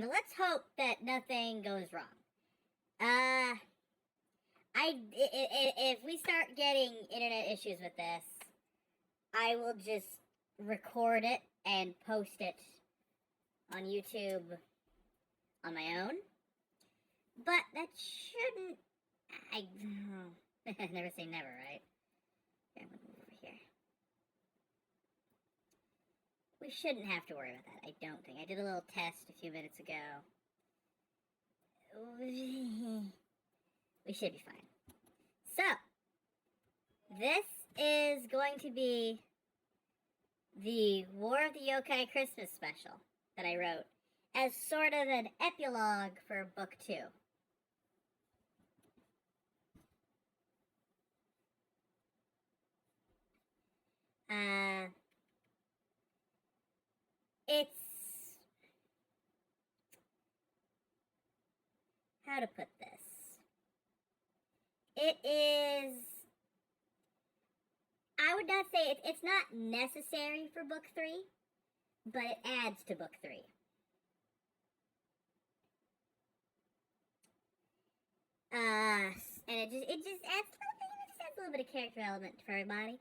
and let's hope that nothing goes wrong. If we start getting internet issues with this, I will just record it and post it on YouTube on my own. But that shouldn't... never say never, right? Okay, I'm gonna move over here. We shouldn't have to worry about that, I don't think. I did a little test a few minutes ago. We should be fine. So, this is going to be the War of the Yokai Christmas special that I wrote as sort of an epilogue for book 2. It's... how to put this? It is... I would not say it's not necessary for book 3, but it adds to book 3. And it just adds a little bit of character element for everybody.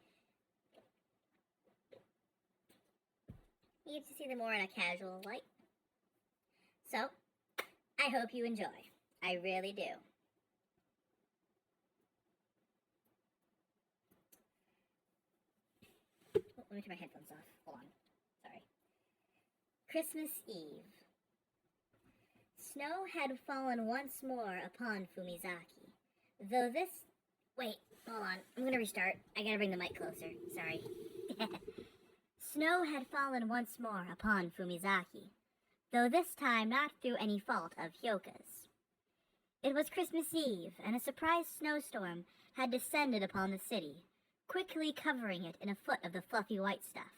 You get to see them more in a casual light. So, I hope you enjoy. I really do. Oh, let me turn my headphones off. Hold on. Sorry. Christmas Eve. Snow had fallen once more upon Fumizaki. Though this... Wait, hold on. I'm gonna restart. I gotta bring the mic closer. Sorry. Snow had fallen once more upon Fumizaki, though this time not through any fault of Hyoka's. It was Christmas Eve, and a surprise snowstorm had descended upon the city, quickly covering it in a foot of the fluffy white stuff,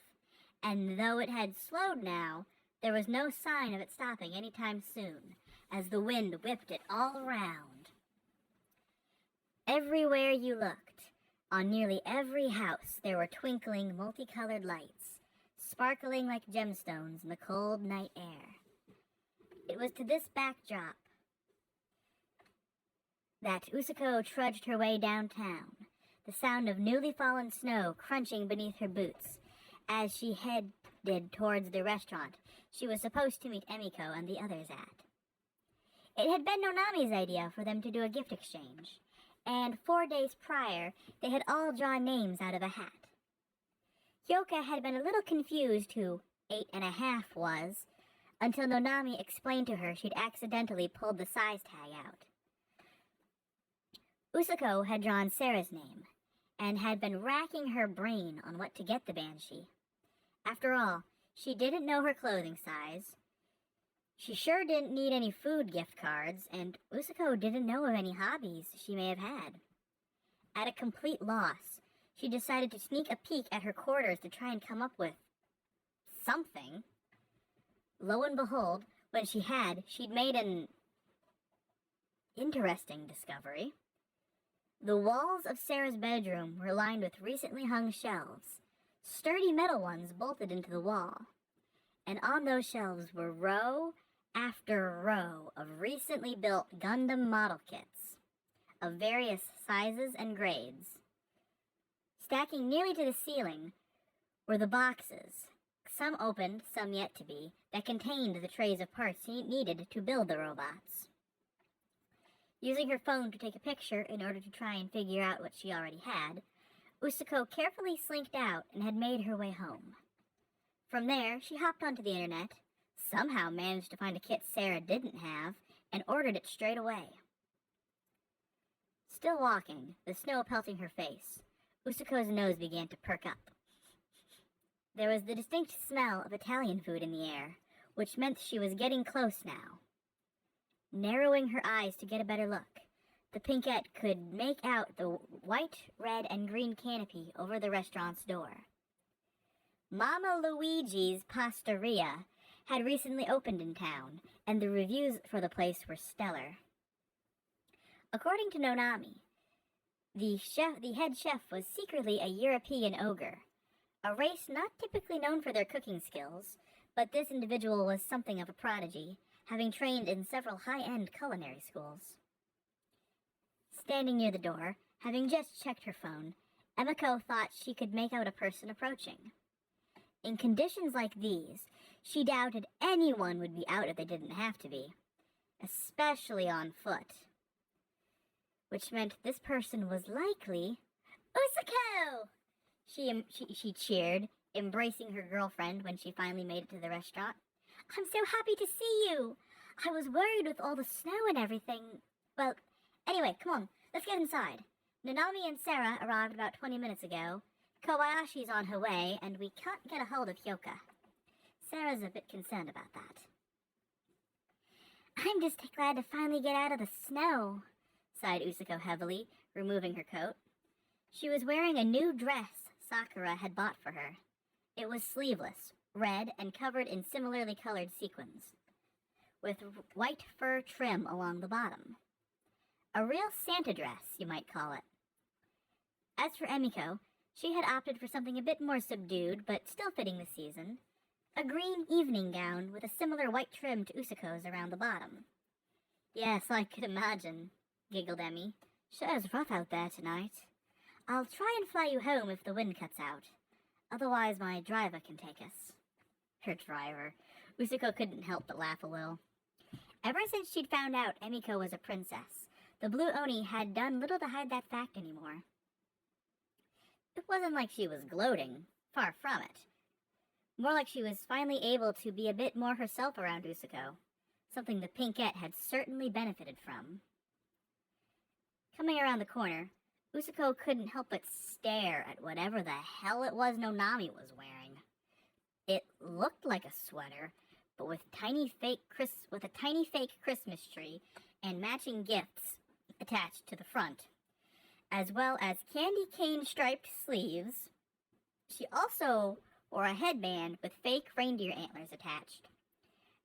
and though it had slowed now, there was no sign of it stopping any time soon, as the wind whipped it all around. Everywhere you looked, on nearly every house there were twinkling, multicolored lights, sparkling like gemstones in the cold night air. It was to this backdrop that Usuko trudged her way downtown, the sound of newly fallen snow crunching beneath her boots, as she headed towards the restaurant she was supposed to meet Emiko and the others at. It had been Nonami's idea for them to do a gift exchange, and 4 days prior, they had all drawn names out of a hat. Hyoka had been a little confused who 8.5 was, until Nonami explained to her she'd accidentally pulled the size tag out. Usuko had drawn Sarah's name, and had been racking her brain on what to get the Banshee. After all, she didn't know her clothing size. She sure didn't need any food gift cards, and Usuko didn't know of any hobbies she may have had. At a complete loss, she decided to sneak a peek at her quarters to try and come up with something. Lo and behold, when she'd made an interesting discovery. The walls of Sarah's bedroom were lined with recently hung shelves, sturdy metal ones bolted into the wall, and on those shelves were row after row of recently built Gundam model kits of various sizes and grades. Stacking nearly to the ceiling were the boxes, some opened, some yet to be, that contained the trays of parts needed to build the robots. Using her phone to take a picture in order to try and figure out what she already had, Usuko carefully slinked out and had made her way home. From there, she hopped onto the internet, somehow managed to find a kit Sarah didn't have, and ordered it straight away. Still walking, the snow pelting her face, Usuko's nose began to perk up. There was the distinct smell of Italian food in the air, which meant she was getting close now. Narrowing her eyes to get a better look, the Pinkette could make out the white, red, and green canopy over the restaurant's door. Mama Luigi's Pastaria had recently opened in town, and the reviews for the place were stellar. According to Nonami, the head chef was secretly a European ogre, a race not typically known for their cooking skills, but this individual was something of a prodigy, having trained in several high-end culinary schools. Standing near the door, having just checked her phone, Emiko thought she could make out a person approaching. In conditions like these, she doubted anyone would be out if they didn't have to be, especially on foot. Which meant this person was likely Usuko! She cheered, embracing her girlfriend when she finally made it to the restaurant. I'm so happy to see you! I was worried with all the snow and everything. Well, anyway, come on, let's get inside. Nanami and Sarah arrived about 20 minutes ago. Kobayashi's on her way, and we can't get a hold of Hyoka. Sarah's a bit concerned about that. I'm just glad to finally get out of the snow, sighed Usuko heavily, removing her coat. She was wearing a new dress Sakura had bought for her. It was sleeveless, red, and covered in similarly colored sequins, with white fur trim along the bottom. A real Santa dress, you might call it. As for Emiko, she had opted for something a bit more subdued, but still fitting the season. A green evening gown with a similar white trim to Usuko's around the bottom. Yes, I could imagine, giggled Emmy. Sure is rough out there tonight. I'll try and fly you home if the wind cuts out. Otherwise, my driver can take us. Her driver. Usuko couldn't help but laugh a little. Ever since she'd found out Emiko was a princess, the Blue Oni had done little to hide that fact anymore. It wasn't like she was gloating. Far from it. More like she was finally able to be a bit more herself around Usuko, something the Pinkette had certainly benefited from. Coming around the corner, Usuko couldn't help but stare at whatever the hell it was Nonami was wearing. It looked like a sweater, but with a tiny fake Christmas tree and matching gifts attached to the front, as well as candy cane striped sleeves. She also wore a headband with fake reindeer antlers attached,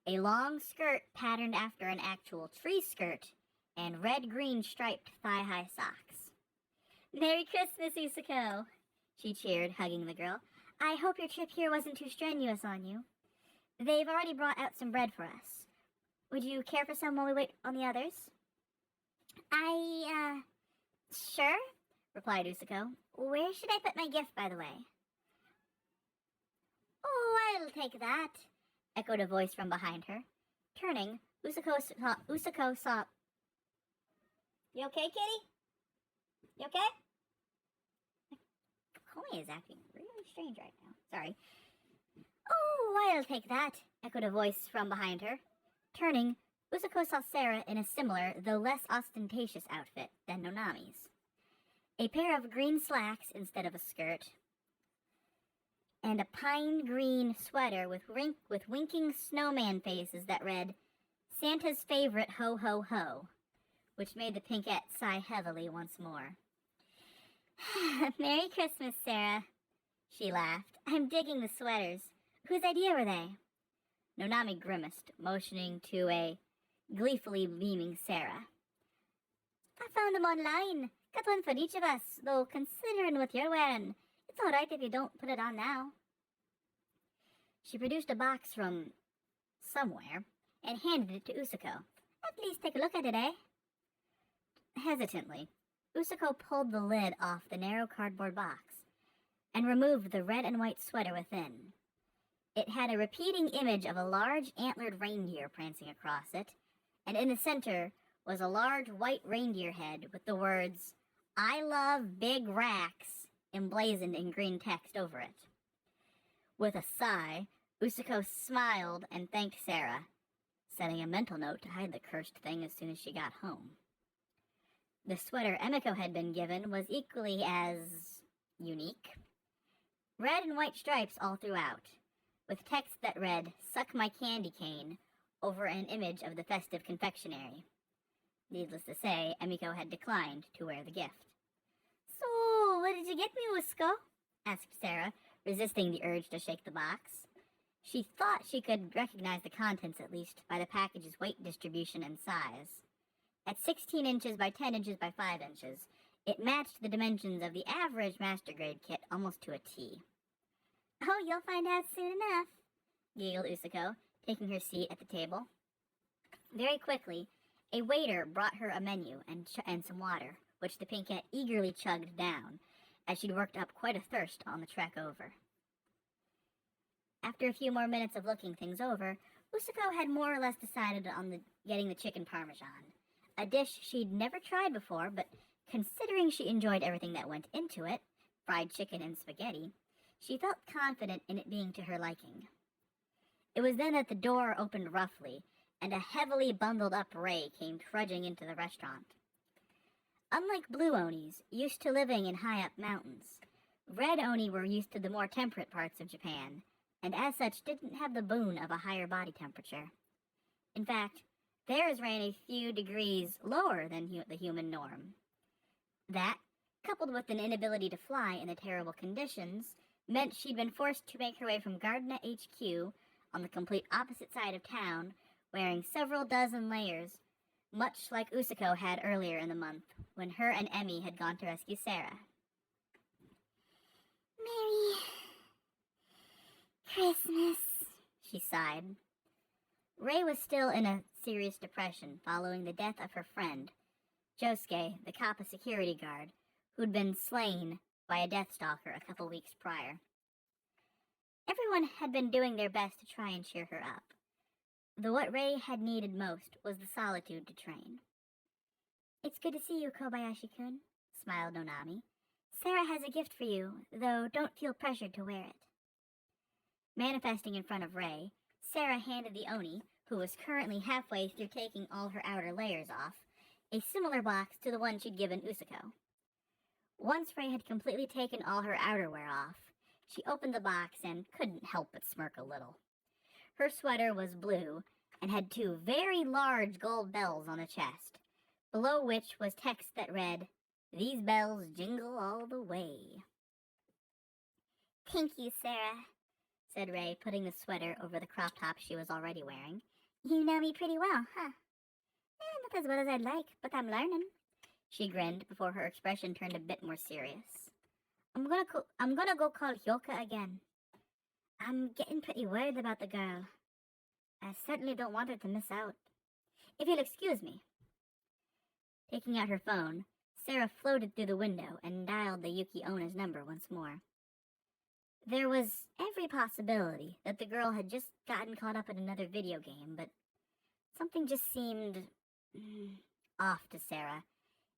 a long skirt patterned after an actual tree skirt, and red-green striped thigh-high socks. Merry Christmas, Usuko! She cheered, hugging the girl. I hope your trip here wasn't too strenuous on you. They've already brought out some bread for us. Would you care for some while we wait on the others? Sure, replied Usuko. Where should I put my gift, by the way? Oh, I'll take that, echoed a voice from behind her. Turning, Usuko saw... You okay, kitty? You okay? Komi is acting really strange right now. Sorry. Oh, I'll take that, echoed a voice from behind her. Turning, Usuko saw Sarah in a similar, though less ostentatious outfit than Nonami's. A pair of green slacks instead of a skirt, and a pine green sweater with winking snowman faces that read, Santa's favorite ho ho ho, which made the Pinkette sigh heavily once more. Merry Christmas, Sarah, she laughed. I'm digging the sweaters. Whose idea were they? Nonami grimaced, motioning to a gleefully beaming Sarah. I found them online. Got one for each of us, though considering what you're wearing, it's all right if you don't put it on now. She produced a box from somewhere and handed it to Usuko. At least take a look at it, eh? Hesitantly, Usuko pulled the lid off the narrow cardboard box and removed the red and white sweater within. It had a repeating image of a large antlered reindeer prancing across it, and in the center was a large white reindeer head with the words, I love big racks, emblazoned in green text over it. With a sigh, Usuko smiled and thanked Sarah, setting a mental note to hide the cursed thing as soon as she got home. The sweater Emiko had been given was equally as unique. Red and white stripes all throughout, with text that read, Suck my candy cane, over an image of the festive confectionery. Needless to say, Emiko had declined to wear the gift. So, what did you get me, Usuko? Asked Sarah, resisting the urge to shake the box. She thought she could recognize the contents at least by the package's weight distribution and size. At 16 inches by 10 inches by 5 inches, it matched the dimensions of the average master grade kit almost to a T. Oh, you'll find out soon enough, giggled Usuko, taking her seat at the table. Very quickly, a waiter brought her a menu and some water, which the pinkette eagerly chugged down, as she'd worked up quite a thirst on the trek over. After a few more minutes of looking things over, Usako had more or less decided on getting the chicken parmesan, a dish she'd never tried before, but considering she enjoyed everything that went into it, fried chicken and spaghetti, she felt confident in it being to her liking. It was then that the door opened roughly, and a heavily bundled up Ray came trudging into the restaurant. Unlike blue onis, used to living in high-up mountains, red oni were used to the more temperate parts of Japan, and as such didn't have the boon of a higher body temperature. In fact, theirs ran a few degrees lower than the human norm. That, coupled with an inability to fly in the terrible conditions, meant she'd been forced to make her way from Gardena HQ on the complete opposite side of town, wearing several dozen layers, much like Usako had earlier in the month, when her and Emmy had gone to rescue Sarah. Merry Christmas, she sighed. Ray was still in a serious depression following the death of her friend, Josuke, the Kappa security guard, who'd been slain by a Deathstalker a couple weeks prior. Everyone had been doing their best to try and cheer her up, though what Ray had needed most was the solitude to train. "It's good to see you, Kobayashi-kun," smiled Nonami. "Sarah has a gift for you, though don't feel pressured to wear it." Manifesting in front of Ray, Sarah handed the Oni, who was currently halfway through taking all her outer layers off, a similar box to the one she'd given Usako. Once Ray had completely taken all her outerwear off, she opened the box and couldn't help but smirk a little. Her sweater was blue and had two very large gold bells on the chest, below which was text that read, "These bells jingle all the way." "Thank you, Sarah," said Ray, putting the sweater over the crop top she was already wearing. "You know me pretty well, huh?" "Not as well as I'd like, but I'm learning." She grinned before her expression turned a bit more serious. I'm gonna go call Yokai again. I'm getting pretty worried about the girl. I certainly don't want her to miss out. If you'll excuse me." Taking out her phone, Sarah floated through the window and dialed the Yuki Ona's number once more. There was every possibility that the girl had just gotten caught up in another video game, but something just seemed off to Sarah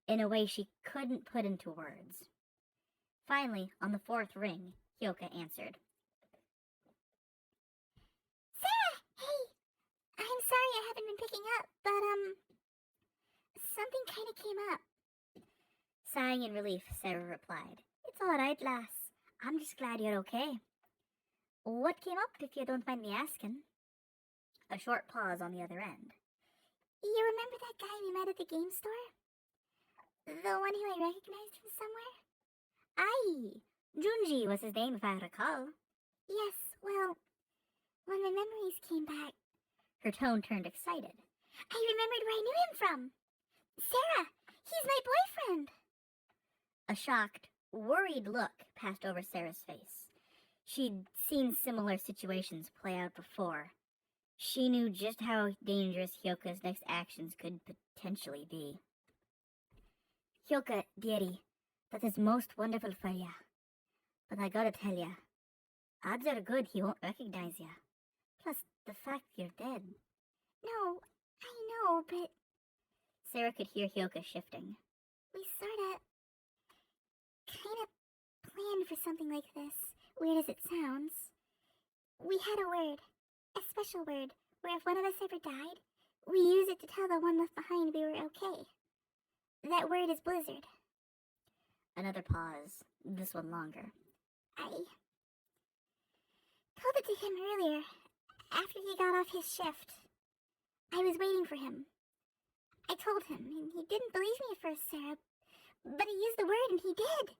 in a way she couldn't put into words. Finally, on the fourth ring, Hyoka answered. "Sarah, hey! I'm sorry I haven't been picking up, but, something kinda came up." Sighing in relief, Sarah replied, "It's all right, lass. I'm just glad you're okay. What came up, if you don't mind me asking?" A short pause on the other end. "You remember that guy we met at the game store? The one who I recognized from somewhere?" "Aye, Junji was his name, if I recall." "Yes, well, when my memories came back..." Her tone turned excited. "I remembered where I knew him from! Sarah, he's my boyfriend!" A shocked, worried look passed over Sarah's face. She'd seen similar situations play out before. She knew just how dangerous Hyoka's next actions could potentially be. "Hyoka, dearie, that is most wonderful for ya. But I gotta tell ya, odds are good he won't recognize ya. Plus, the fact you're dead." "No, I know, but..." Sarah could hear Hyoka shifting. "We kinda planned for something like this, weird as it sounds. We had a word, a special word, where if one of us ever died, we use it to tell the one left behind we were okay. That word is blizzard." Another pause, this one longer. "I told it to him earlier, after he got off his shift. I was waiting for him. I told him, and he didn't believe me at first, Sarah, but he used the word and he did.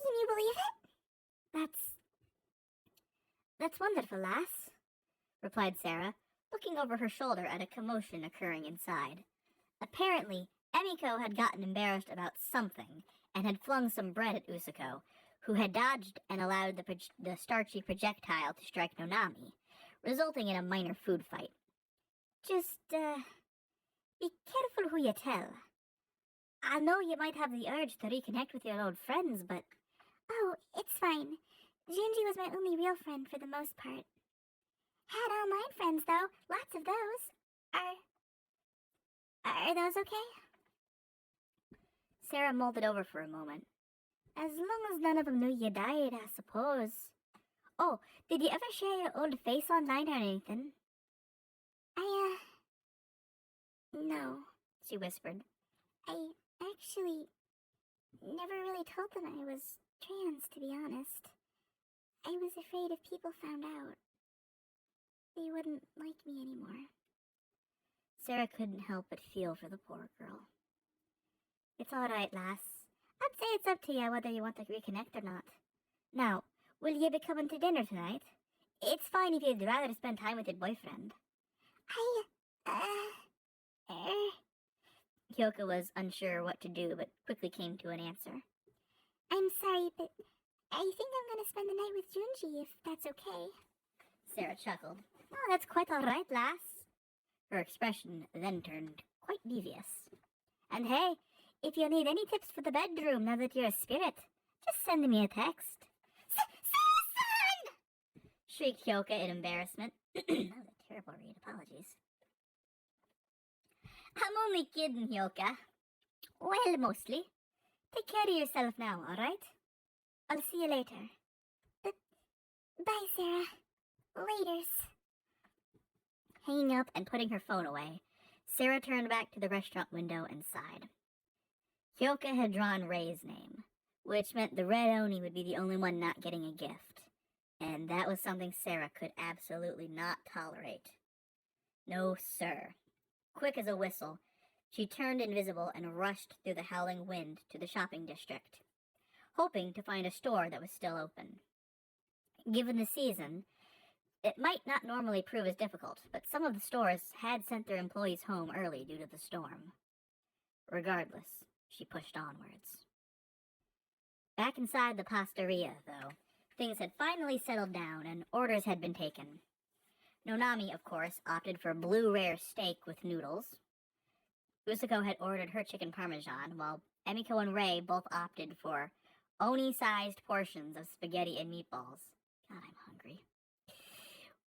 Can you believe it?" That's wonderful, lass," replied Sarah, looking over her shoulder at a commotion occurring inside. Apparently, Emiko had gotten embarrassed about something and had flung some bread at Usako, who had dodged and allowed the starchy projectile to strike Nonami, resulting in a minor food fight. Just Be careful who you tell. I know you might have the urge to reconnect with your old friends, but Oh, it's fine. Junji was my only real friend for the most part. Had online friends, though. Lots of those. Are those okay? Sarah mulled it over for a moment. As long as none of them knew you died, I suppose. Oh, did you ever share your old face online or anything? No. She whispered. I actually never really told them I was trans, to be honest. I was afraid if people found out, they wouldn't like me anymore. Sarah couldn't help but feel for the poor girl. It's all right, lass. I'd say it's up to you whether you want to reconnect or not. Now, will you be coming to dinner tonight? It's fine if you'd rather spend time with your boyfriend. Yoka was unsure what to do, but quickly came to an answer. I'm sorry, but I think I'm gonna spend the night with Junji, if that's okay. Sarah chuckled. Oh, that's quite all right, lass. Her expression then turned quite devious. And hey, if you need any tips for the bedroom now that you're a spirit, just send me a text. Susan! Shrieked Yoka in embarrassment. That was a terrible read. Apologies. I'm only kidding, Yoka. Well, mostly. Take care of yourself now, alright? I'll see you later. Bye, Sarah. Laters. Hanging up and putting her phone away, Sarah turned back to the restaurant window and sighed. Yoka had drawn Ray's name, which meant the red Oni would be the only one not getting a gift, and that was something Sarah could absolutely not tolerate. No, sir. Quick as a whistle, she turned invisible and rushed through the howling wind to the shopping district, hoping to find a store that was still open. Given the season, it might not normally prove as difficult, but some of the stores had sent their employees home early due to the storm. Regardless, she pushed onwards. Back inside the pastaria, though, things had finally settled down and orders had been taken. Nonami, of course, opted for blue rare steak with noodles. Usako had ordered her chicken parmesan, while Emiko and Ray both opted for Oni-sized portions of spaghetti and meatballs. God, I'm hungry.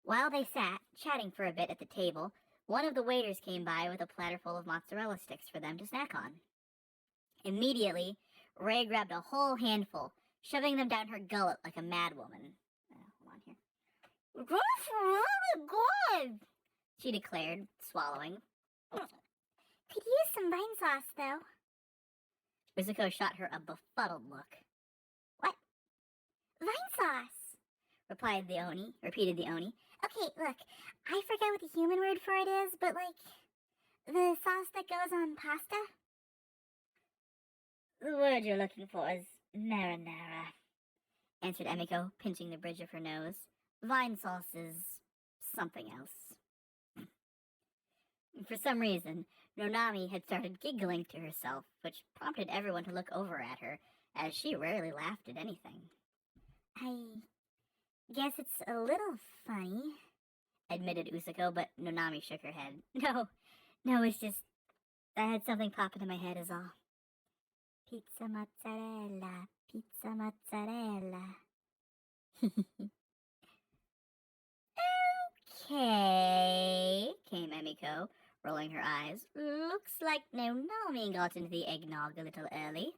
While they sat, chatting for a bit at the table, one of the waiters came by with a platter full of mozzarella sticks for them to snack on. Immediately, Ray grabbed a whole handful, shoving them down her gullet like a madwoman. Hold on here. That's really good, she declared, swallowing. Could use some vine sauce, though. Riziko shot her a befuddled look. What? Vine sauce, repeated the Oni. Okay, look, I forgot what the human word for it is, but the sauce that goes on pasta? The word you're looking for is marinara, answered Emiko, pinching the bridge of her nose. Vine sauce is something else. For some reason, Nonami had started giggling to herself, which prompted everyone to look over at her, as she rarely laughed at anything. I guess it's a little funny, admitted Usako, but Nonami shook her head. No, it's just, I had something pop into my head is all. Pizza mozzarella, pizza mozzarella. Okay, came Emiko, rolling her eyes. Looks like Nonami got into the eggnog a little early.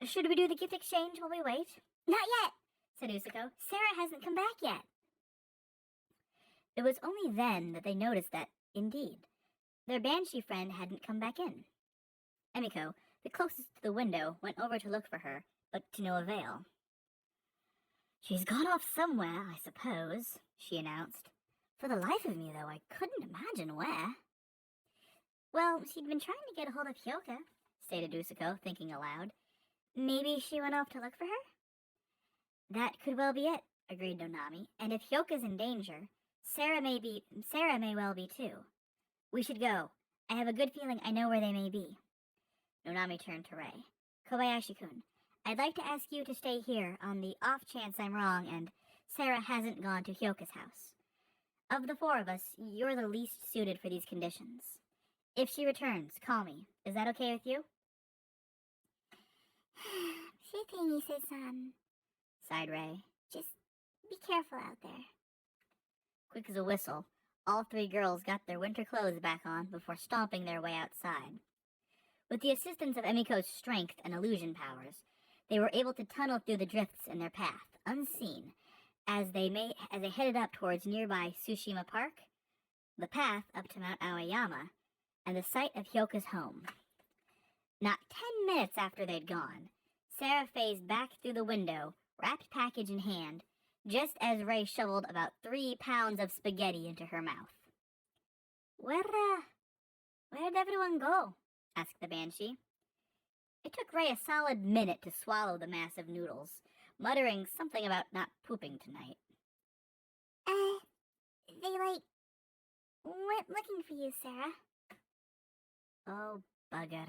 Should we do the gift exchange while we wait? Not yet, said Usako. Sarah hasn't come back yet. It was only then that they noticed that, indeed, their banshee friend hadn't come back in. Emiko, the closest to the window, went over to look for her, but to no avail. She's gone off somewhere, I suppose, she announced. For the life of me, though, I couldn't imagine where. Well, she'd been trying to get a hold of Hyoka, stated Usako, thinking aloud. Maybe she went off to look for her? That could well be it, agreed Nonami, and if Hyoka's in danger, Sarah may well be too. We should go. I have a good feeling I know where they may be. Nonami turned to Ray. Kobayashi-kun, I'd like to ask you to stay here on the off chance I'm wrong and Sarah hasn't gone to Hyoka's house. Of the four of us, you're the least suited for these conditions. If she returns, call me. Is that okay with you? Sure thing, Issa-san. Sighed Ray. Just be careful out there. Quick as a whistle, all three girls got their winter clothes back on before stomping their way outside. With the assistance of Emiko's strength and illusion powers, they were able to tunnel through the drifts in their path, unseen, as they headed up towards nearby Tsushima Park, the path up to Mount Aoyama, and the site of Hyoka's home. Not 10 minutes after they'd gone, Sarah phased back through the window, wrapped package in hand, just as Ray shoveled about 3 pounds of spaghetti into her mouth. Where'd everyone go? Asked the Banshee. It took Ray a solid minute to swallow the massive noodles, muttering something about not pooping tonight. They, went looking for you, Sarah. Oh, bugger.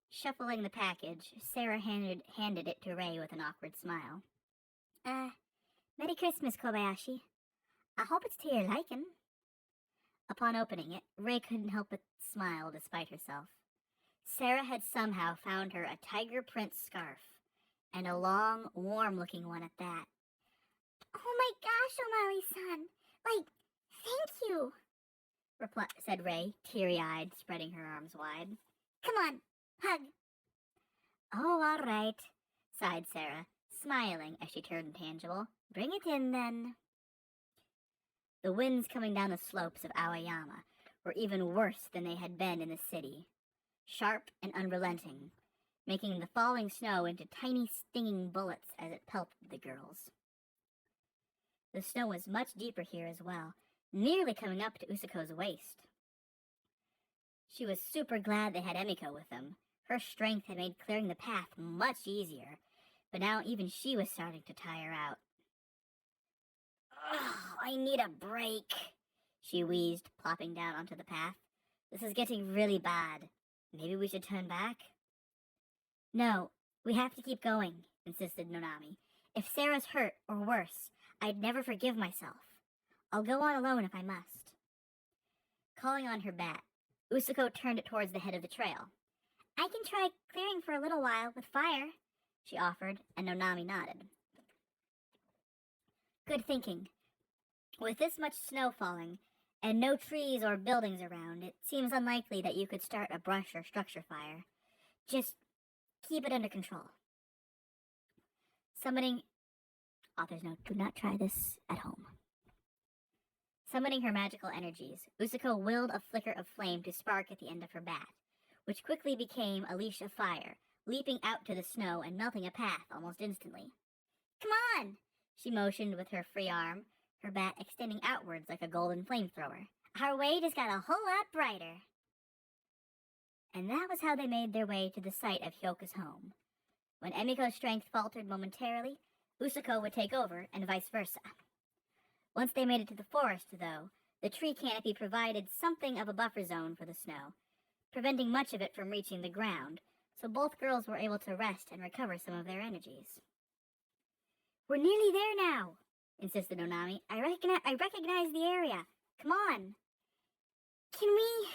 Shuffling the package, Sarah handed it to Ray with an awkward smile. Merry Christmas, Kobayashi. I hope it's to your liking. Upon opening it, Ray couldn't help but smile despite herself. Sarah had somehow found her a tiger print scarf, and a long, warm-looking one at that. Oh my gosh, Omari-san! Thank you! Said Ray, teary-eyed, spreading her arms wide. Come on, hug! Oh, all right, sighed Sarah, smiling as she turned tangible. Bring it in, then. The winds coming down the slopes of Aoyama were even worse than they had been in the city, sharp and unrelenting, making the falling snow into tiny stinging bullets as it pelted the girls. The snow was much deeper here as well, nearly coming up to Usako's waist. She was super glad they had Emiko with them. Her strength had made clearing the path much easier, but now even she was starting to tire out. "Ugh, I need a break," she wheezed, plopping down onto the path. "This is getting really bad. Maybe we should turn back?" "No, we have to keep going," insisted Nonami. "If Sarah's hurt, or worse, I'd never forgive myself. I'll go on alone if I must." Calling on her bat, Usako turned it towards the head of the trail. I can try clearing for a little while with fire, she offered, and Nonami nodded. Good thinking. With this much snow falling, and no trees or buildings around, it seems unlikely that you could start a brush or structure fire. Just keep it under control. Summoning... Author's note, do not try this at home. Summoning her magical energies, Usako willed a flicker of flame to spark at the end of her bat, which quickly became a leash of fire, leaping out to the snow and melting a path almost instantly. "Come on!" she motioned with her free arm, her bat extending outwards like a golden flamethrower. "Our way just got a whole lot brighter." And that was how they made their way to the site of Hyoka's home. When Emiko's strength faltered momentarily, Usako would take over, and vice versa. Once they made it to the forest, though, the tree canopy provided something of a buffer zone for the snow, preventing much of it from reaching the ground, so both girls were able to rest and recover some of their energies. "We're nearly there now," insisted Nonami. I recognize the area. Come on." Can we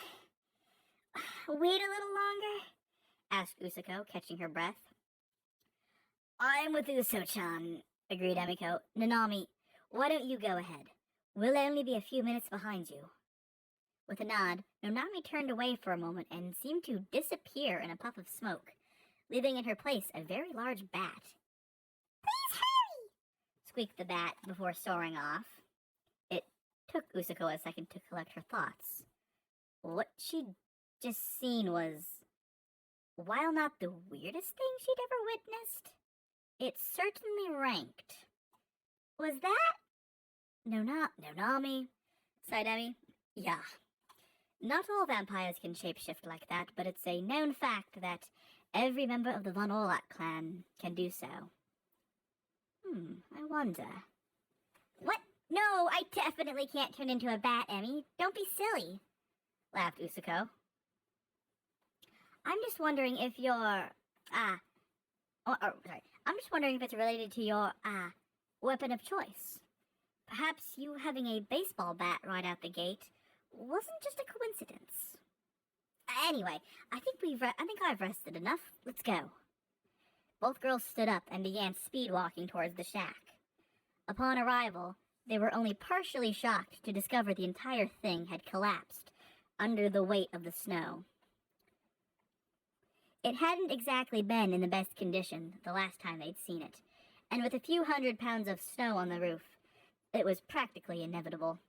wait a little longer? Asked Usako, catching her breath. "I'm with Uso-chan," agreed Emiko. "Nanami, why don't you go ahead? We'll only be a few minutes behind you." With a nod, Nonami turned away for a moment and seemed to disappear in a puff of smoke, leaving in her place a very large bat. Please hurry! Squeaked the bat before soaring off. It took Usako a second to collect her thoughts. What she'd just seen was, while not the weirdest thing she'd ever witnessed, it certainly ranked. "Was that?" Nonami, sighed Emmy. "Yeah. Not all vampires can shapeshift like that, but it's a known fact that every member of the Von Olak clan can do so." I wonder. "What? No, I definitely can't turn into a bat, Emmy. Don't be silly," laughed Usako. "I'm just wondering if you're, I'm just wondering if it's related to your, weapon of choice. Perhaps you having a baseball bat right out the gate wasn't just a coincidence." Anyway, I think I've rested enough. Let's go. Both girls stood up and began speed walking towards the shack. Upon arrival, they were only partially shocked to discover the entire thing had collapsed under the weight of the snow. It hadn't exactly been in the best condition the last time they'd seen it, and with a few 100 pounds of snow on the roof, it was practically inevitable.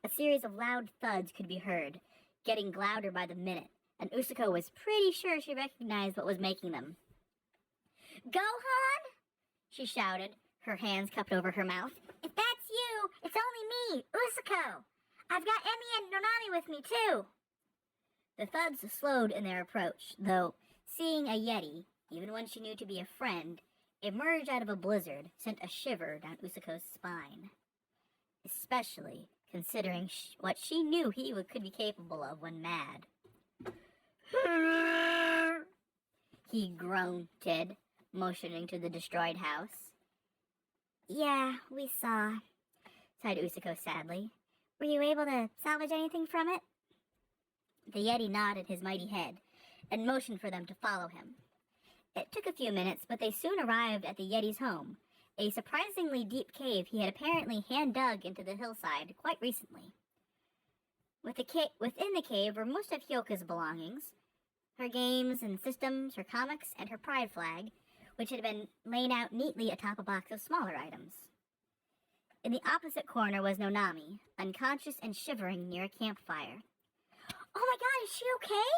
A series of loud thuds could be heard, getting louder by the minute, and Usuko was pretty sure she recognized what was making them. "Gohan!" she shouted, her hands cupped over her mouth. If that's you, it's only me, Usuko. I've got Emmy and Nonami with me, too. The thuds slowed in their approach, though seeing a Yeti, even one she knew to be a friend, emerge out of a blizzard sent a shiver down Usuko's spine. Especially considering what she knew he could be capable of when mad. He grunted, motioning to the destroyed house. Yeah, we saw, sighed Usuko sadly. Were you able to salvage anything from it? The Yeti nodded his mighty head and motioned for them to follow him. It took a few minutes, but they soon arrived at the Yeti's home, a surprisingly deep cave he had apparently hand-dug into the hillside quite recently. Within the cave were most of Hyoka's belongings, her games and systems, her comics, and her pride flag, which had been laid out neatly atop a box of smaller items. In the opposite corner was Nonami, unconscious and shivering near a campfire. "Oh my god, is she okay?"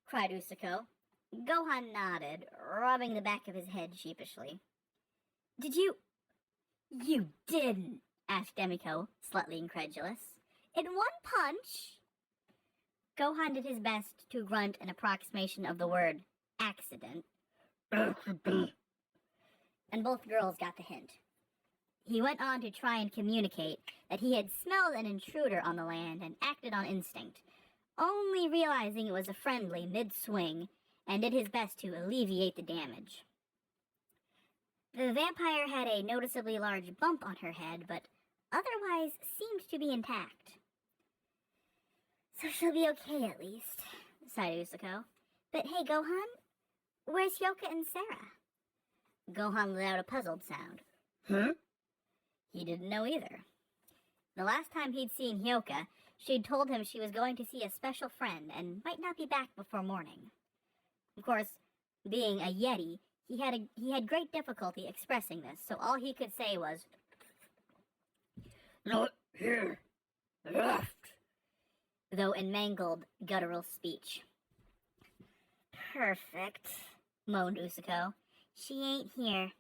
cried Usuko. Gohan nodded, rubbing the back of his head sheepishly. "Did you... You didn't?" asked Emiko, slightly incredulous. "In one punch?" Gohan did his best to grunt an approximation of the word accident. And both girls got the hint. He went on to try and communicate that he had smelled an intruder on the land and acted on instinct, only realizing it was a friendly mid-swing, and did his best to alleviate the damage. The vampire had a noticeably large bump on her head, but otherwise seemed to be intact. "So she'll be okay at least," sighed Usuko. "But hey, Gohan, where's Hyoka and Sarah?" Gohan let out a puzzled sound. Huh? He didn't know either. The last time he'd seen Hyoka, she'd told him she was going to see a special friend and might not be back before morning. Of course, being a Yeti, he had great difficulty expressing this, so all he could say was, "Not here. Left," though in mangled, guttural speech. "Perfect," moaned Usuko. "She ain't here.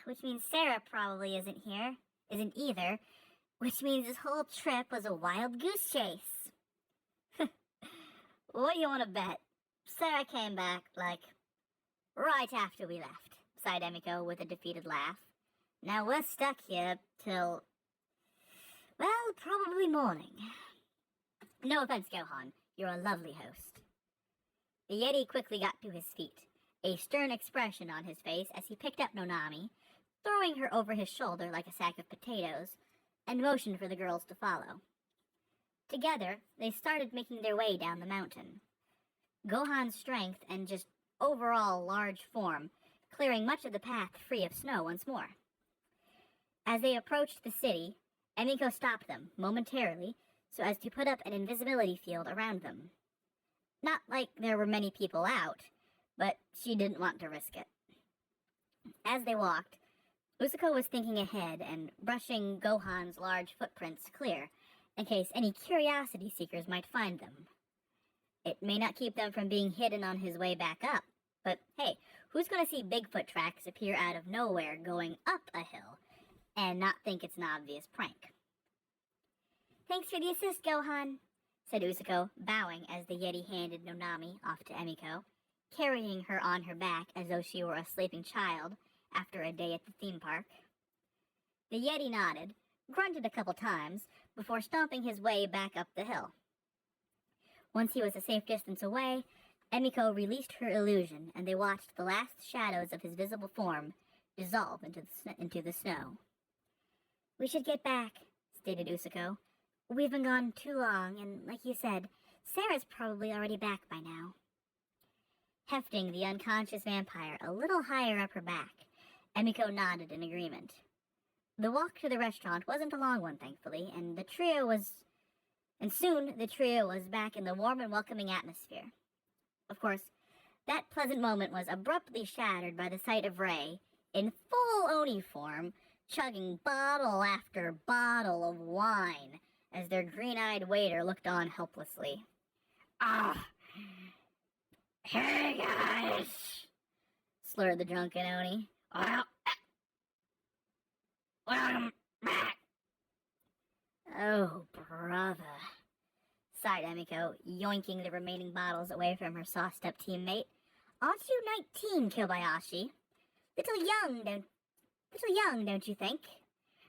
Which means Sarah probably isn't either. Which means this whole trip was a wild goose chase." "What do you want to bet? Sarah came back, right after we left," sighed Emiko with a defeated laugh. "Now we're stuck here till, well, probably morning." "No offense, Gohan. You're a lovely host." The Yeti quickly got to his feet, a stern expression on his face as he picked up Nonami, throwing her over his shoulder like a sack of potatoes, and motioned for the girls to follow. Together, they started making their way down the mountain. Gohan's strength and just overall large form clearing much of the path free of snow once more. As they approached the city, Emiko stopped them momentarily so as to put up an invisibility field around them. Not like there were many people out, but she didn't want to risk it. As they walked, Usuko was thinking ahead and brushing Gohan's large footprints clear in case any curiosity seekers might find them. It may not keep them from being hidden on his way back up, but hey, who's going to see Bigfoot tracks appear out of nowhere going up a hill and not think it's an obvious prank? "Thanks for the assist, Gohan," said Usuko, bowing as the Yeti handed Nonami off to Emiko, carrying her on her back as though she were a sleeping child after a day at the theme park. The Yeti nodded, grunted a couple times, before stomping his way back up the hill. Once he was a safe distance away, Emiko released her illusion, and they watched the last shadows of his visible form dissolve into the snow. "We should get back," stated Usuko. "We've been gone too long, and like you said, Sarah's probably already back by now. Hefting the unconscious vampire a little higher up her back, Emiko nodded in agreement. The walk to the restaurant wasn't a long one, thankfully, and soon the trio was back in the warm and welcoming atmosphere. Of course, that pleasant moment was abruptly shattered by the sight of Ray, in full Oni form, chugging bottle after bottle of wine as their green-eyed waiter looked on helplessly. "Ah, hey guys," slurred the drunken Oni. Welcome back." "Oh, brother," sighed Emiko, yoinking the remaining bottles away from her sauced-up teammate. "Aren't you 19, Kobayashi? Little young, don't you think?"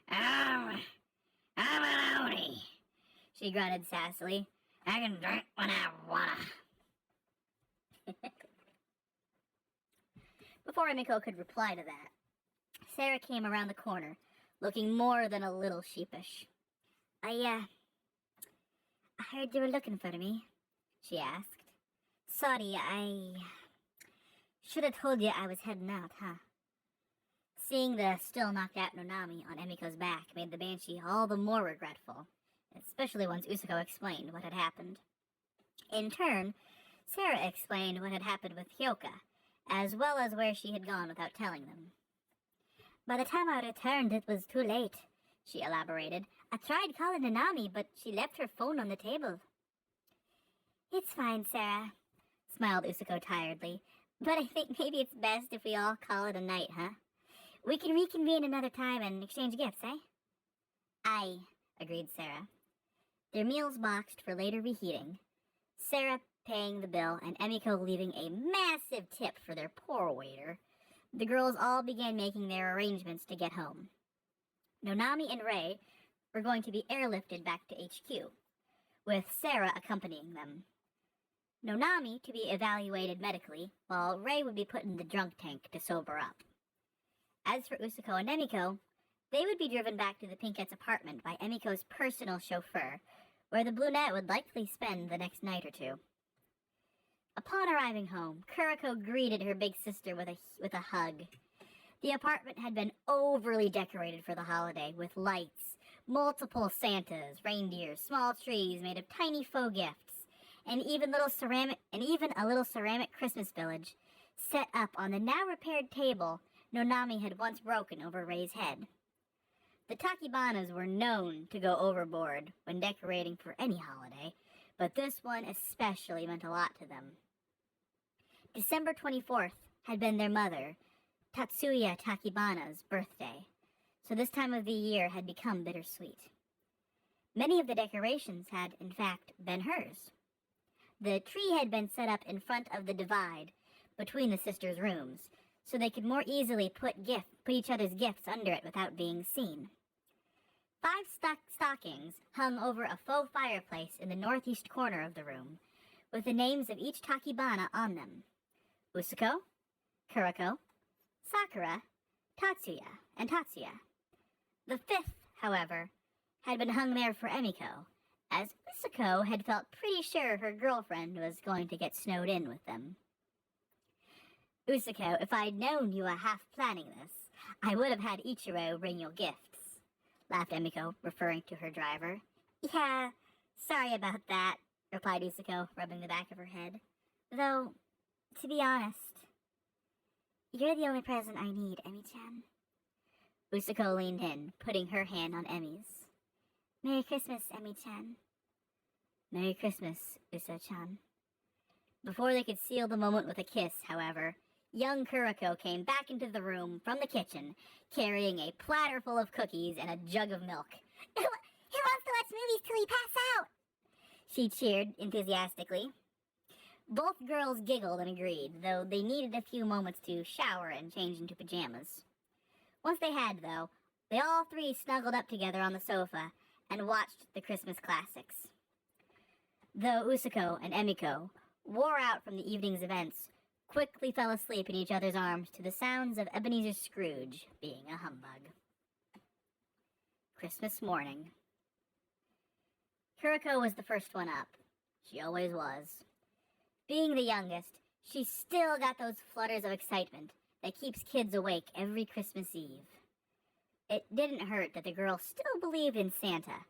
I'm an Oni," she grunted sassily. "I can drink when I wanna." Before Emiko could reply to that, Sarah came around the corner, looking more than a little sheepish. I heard you were looking for me," she asked. "Sorry, I should have told you I was heading out, huh?" Seeing the still knocked out Nonami on Emiko's back made the Banshee all the more regretful, especially once Usuko explained what had happened. In turn, Sarah explained what had happened with Yokai, as well as where she had gone without telling them. "By the time I returned, it was too late," she elaborated. "I tried calling Nanami, but she left her phone on the table." "It's fine, Sarah," smiled Usuko tiredly. "But I think maybe it's best if we all call it a night, huh? We can reconvene another time and exchange gifts, eh?" "Aye," agreed Sarah. Their meals boxed for later reheating, Sarah paying the bill and Emiko leaving a massive tip for their poor waiter, the girls all began making their arrangements to get home. Nonami and Ray were going to be airlifted back to HQ, with Sarah accompanying them. Nonami to be evaluated medically, while Ray would be put in the drunk tank to sober up. As for Usuko and Emiko, they would be driven back to the Pinkettes' apartment by Emiko's personal chauffeur, where the brunette would likely spend the next night or two. Upon arriving home, Kuriko greeted her big sister with a hug. The apartment had been overly decorated for the holiday, with lights, multiple Santas, reindeers, small trees made of tiny faux gifts, and even a little ceramic Christmas village set up on the now repaired table Nonami had once broken over Ray's head. The Takibanas were known to go overboard when decorating for any holiday, but this one especially meant a lot to them. December 24th had been their mother, Tatsuya Takibana's birthday, so this time of the year had become bittersweet. Many of the decorations had, in fact, been hers. The tree had been set up in front of the divide between the sisters' rooms, so they could more easily put each other's gifts under it without being seen. 5 stockings hung over a faux fireplace in the northeast corner of the room, with the names of each Takibana on them: Usuko, Kuriko, Sakura, Tatsuya, and Tatsuya. The 5th, however, had been hung there for Emiko, as Usuko had felt pretty sure her girlfriend was going to get snowed in with them. "Usuko, if I'd known you were half planning this, I would have had Ichiro bring your gifts," laughed Emiko, referring to her driver. "Yeah, sorry about that," replied Usuko, rubbing the back of her head. "Though, to be honest, you're the only present I need, Emi-chan." Usuko leaned in, putting her hand on Emi's. "Merry Christmas, Emi-chan." "Merry Christmas, Uso-chan." Before they could seal the moment with a kiss, however, young Kuriko came back into the room from the kitchen, carrying a platter full of cookies and a jug of milk. Who wants to watch movies till you pass out?" she cheered enthusiastically. Both girls giggled and agreed, though they needed a few moments to shower and change into pajamas. Once they had, though, they all three snuggled up together on the sofa and watched the Christmas classics. Though Usuko and Emiko, wore out from the evening's events, quickly fell asleep in each other's arms to the sounds of Ebenezer Scrooge being a humbug. Christmas morning. Kuriko was the first one up. She always was. Being the youngest, she still got those flutters of excitement that keeps kids awake every Christmas Eve. It didn't hurt that the girl still believed in Santa,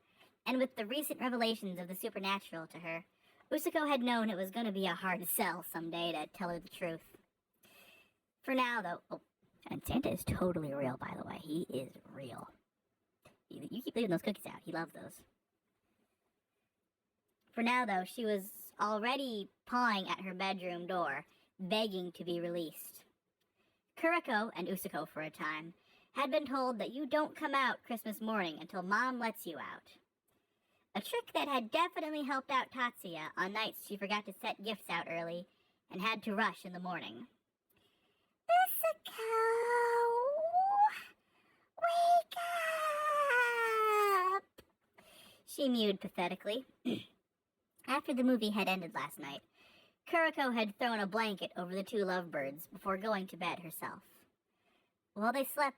and with the recent revelations of the supernatural to her, Usuko had known it was going to be a hard sell someday to tell her the truth. For now, though, and Santa is totally real, by the way. He is real. You keep leaving those cookies out. He loves those. For now, though, she was already pawing at her bedroom door, begging to be released. Kuriko and Usuko, for a time, had been told that you don't come out Christmas morning until Mom lets you out. A trick that had definitely helped out Tatsuya on nights she forgot to set gifts out early and had to rush in the morning. Usuko! Wake up! She mewed pathetically. After the movie had ended last night, Kuriko had thrown a blanket over the two lovebirds before going to bed herself. While they slept,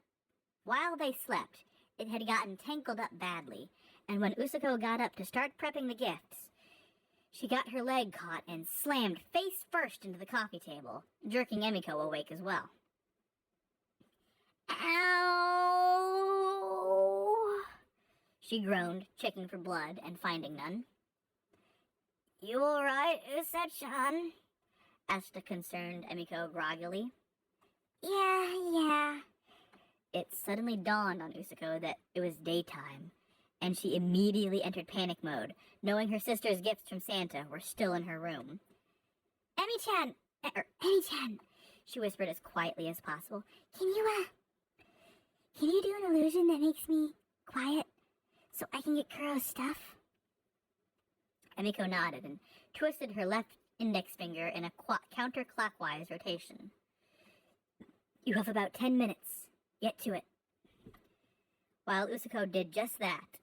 it had gotten tangled up badly, and when Usuko got up to start prepping the gifts, she got her leg caught and slammed face first into the coffee table, jerking Emiko awake as well. Ow! She groaned, checking for blood and finding none. You alright, Usa-chan? Asked a concerned Emiko groggily. Yeah. It suddenly dawned on Usuko that it was daytime, and she immediately entered panic mode, knowing her sister's gifts from Santa were still in her room. Emmy-chan, she whispered as quietly as possible. Can you do an illusion that makes me quiet so I can get Kuro's stuff? Emiko nodded and twisted her left index finger in a counterclockwise rotation. You have about 10 minutes. Get to it. While Usuko did just that,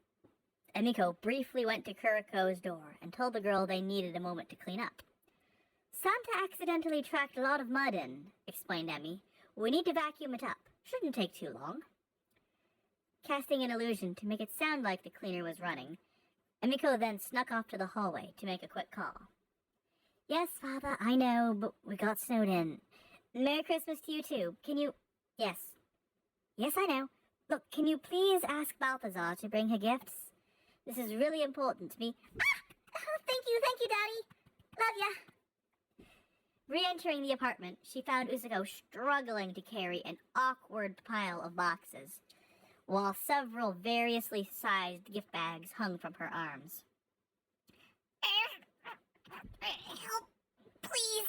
Emiko briefly went to Kuriko's door and told the girl they needed a moment to clean up. Santa accidentally tracked a lot of mud in, explained Emmy. We need to vacuum it up. Shouldn't take too long. Casting an illusion to make it sound like the cleaner was running, Emiko then snuck off to the hallway to make a quick call. Yes, Father, I know, but we got snowed in. Merry Christmas to you, too. Can you... Yes, I know. Look, can you please ask Balthazar to bring her gifts? This is really important to me. Oh, thank you, Daddy. Love ya. Re-entering the apartment, she found Usuko struggling to carry an awkward pile of boxes, while several variously sized gift bags hung from her arms. Help, please.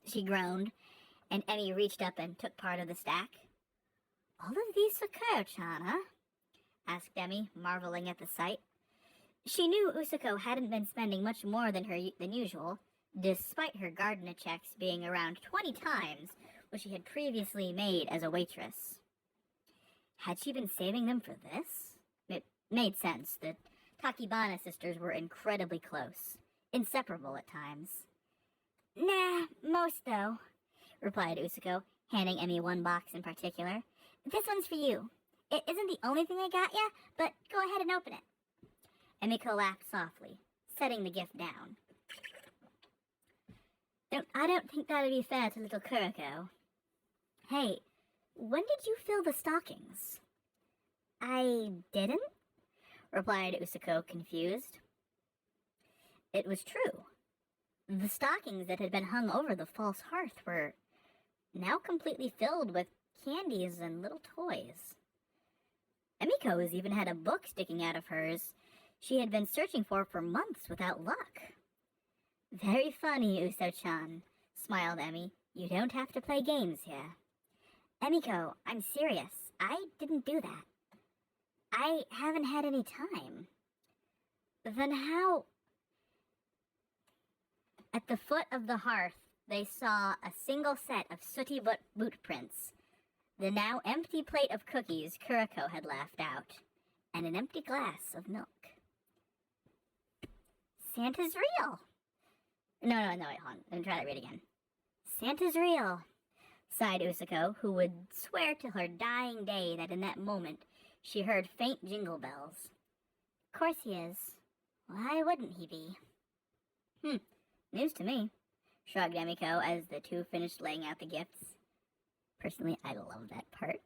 She groaned, and Emmy reached up and took part of the stack. All of these for Kuro-chan, huh? Asked Emmy, marveling at the sight. She knew Usuko hadn't been spending much more than usual, despite her gardener checks being around 20 times what she had previously made as a waitress. Had she been saving them for this? It made sense. The Takibana sisters were incredibly close, inseparable at times. Nah, most though, replied Usuko, handing Emmy one box in particular. This one's for you. It isn't the only thing I got ya, but go ahead and open it. Emiko laughed softly, setting the gift down. I don't think that'd be fair to little Kuriko. Hey, when did you fill the stockings? I didn't, replied Usuko, confused. It was true. The stockings that had been hung over the false hearth were now completely filled with candies and little toys. Emiko's even had a book sticking out of hers she had been searching for months without luck. Very funny, Uso-chan, smiled Emmy. You don't have to play games here. Emiko, I'm serious. I didn't do that. I haven't had any time. Then how... At the foot of the hearth, they saw a single set of sooty boot prints, the now empty plate of cookies Kuriko had left out, and an empty glass of milk. Santa's real! No, wait, hold on. Let me try that read again. Santa's real, sighed Usuko, who would swear till her dying day that in that moment she heard faint jingle bells. Of course he is. Why wouldn't he be? News to me, shrugged Emiko as the two finished laying out the gifts. Personally, I love that part.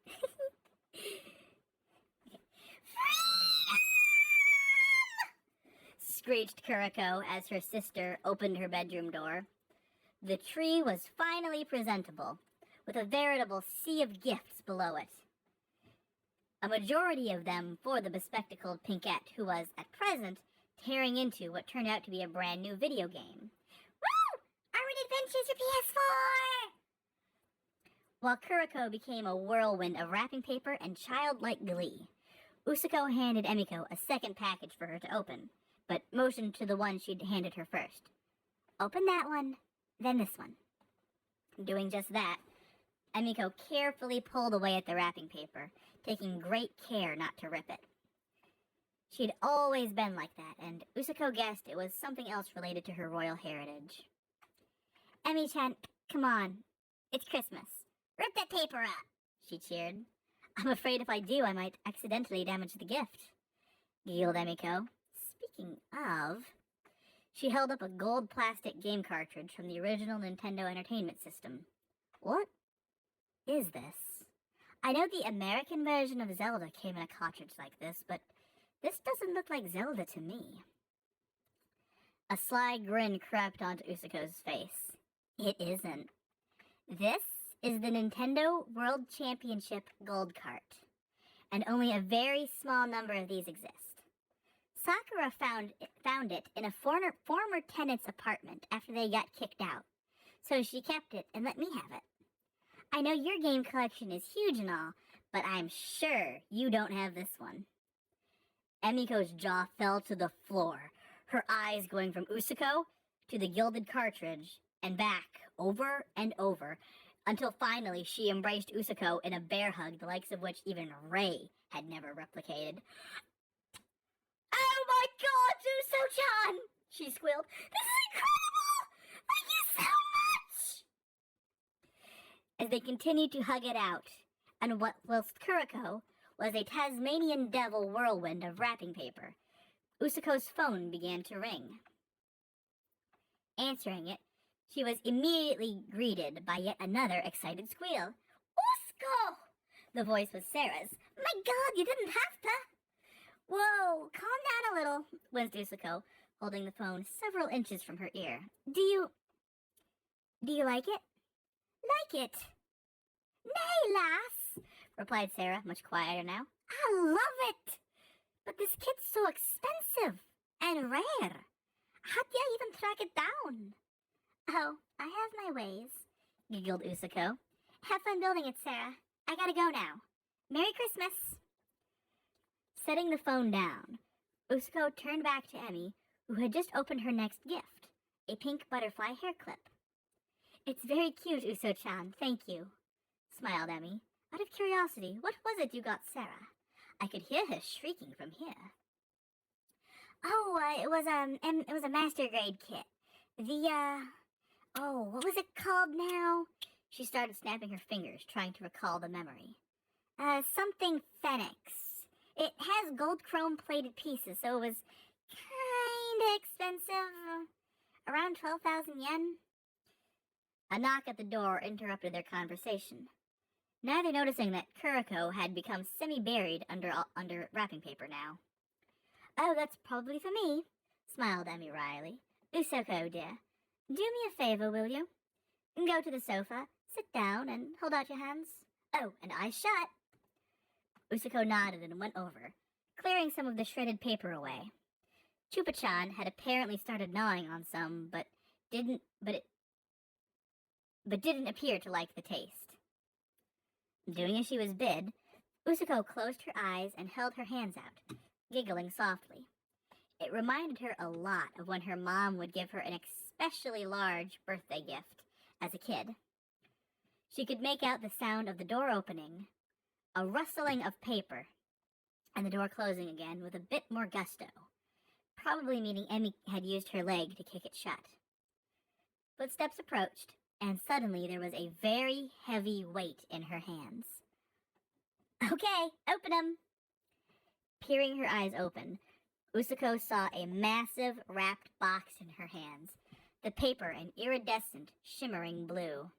Screeched Kuriko as her sister opened her bedroom door. The tree was finally presentable, with a veritable sea of gifts below it. A majority of them for the bespectacled Pinkette, who was, at present, tearing into what turned out to be a brand new video game. Woo! Armored Adventures for PS4! While Kuriko became a whirlwind of wrapping paper and childlike glee, Usuko handed Emiko a second package for her to open, but motioned to the one she'd handed her first. Open that one, then this one. Doing just that, Emiko carefully pulled away at the wrapping paper, taking great care not to rip it. She'd always been like that, and Usuko guessed it was something else related to her royal heritage. Emi-chan, come on. It's Christmas. Rip that paper up! She cheered. I'm afraid if I do, I might accidentally damage the gift, giggled Emiko. Speaking of, she held up a gold plastic game cartridge from the original Nintendo Entertainment System. What is this? I know the American version of Zelda came in a cartridge like this, but this doesn't look like Zelda to me. A sly grin crept onto Usuko's face. It isn't. This is the Nintendo World Championship Gold Cart, and only a very small number of these exist. Sakura found it in a former tenant's apartment after they got kicked out, so she kept it and let me have it. I know your game collection is huge and all, but I'm sure you don't have this one. Emiko's jaw fell to the floor, her eyes going from Usuko to the gilded cartridge and back over and over, until finally she embraced Usuko in a bear hug the likes of which even Rei had never replicated. Oh my god, Uso-chan! She squealed. This is incredible! Thank you so much! As they continued to hug it out, and whilst Kuriko was a Tasmanian devil whirlwind of wrapping paper, Usuko's phone began to ring. Answering it, she was immediately greeted by yet another excited squeal. Usuko! The voice was Sarah's. My god, you didn't have to! Whoa, calm down a little, winced Usuko, holding the phone several inches from her ear. Do you like it? Like it? Nay, lass, replied Sarah, much quieter now. I love it! But this kit's so expensive and rare. How'd you even track it down? Oh, I have my ways, giggled Usuko. Have fun building it, Sarah. I gotta go now. Merry Christmas! Setting the phone down, Usuko turned back to Emi, who had just opened her next gift, a pink butterfly hair clip. It's very cute, Uso-chan, thank you, smiled Emi. Out of curiosity, what was it you got Sarah? I could hear her shrieking from here. Oh, it was a master grade kit. What was it called now? She started snapping her fingers, trying to recall the memory. Something Phoenix. It has gold chrome plated pieces, so it was kinda expensive. Around 12,000 yen. A knock at the door interrupted their conversation, neither noticing that Kuriko had become semi-buried under wrapping paper now. Oh, that's probably for me, smiled Emi wryly. Usoko, dear, do me a favor, will you? Go to the sofa, sit down, and hold out your hands. Oh, and eyes shut. Usuko nodded and went over, clearing some of the shredded paper away. Chupa-chan had apparently started gnawing on some, but didn't appear to like the taste. Doing as she was bid, Usuko closed her eyes and held her hands out, giggling softly. It reminded her a lot of when her mom would give her an especially large birthday gift as a kid. She could make out the sound of the door opening, a rustling of paper, and the door closing again with a bit more gusto, probably meaning Emi had used her leg to kick it shut. Footsteps approached, and suddenly there was a very heavy weight in her hands. Okay, open 'em! Peering her eyes open, Usuko saw a massive wrapped box in her hands, the paper an iridescent, shimmering blue.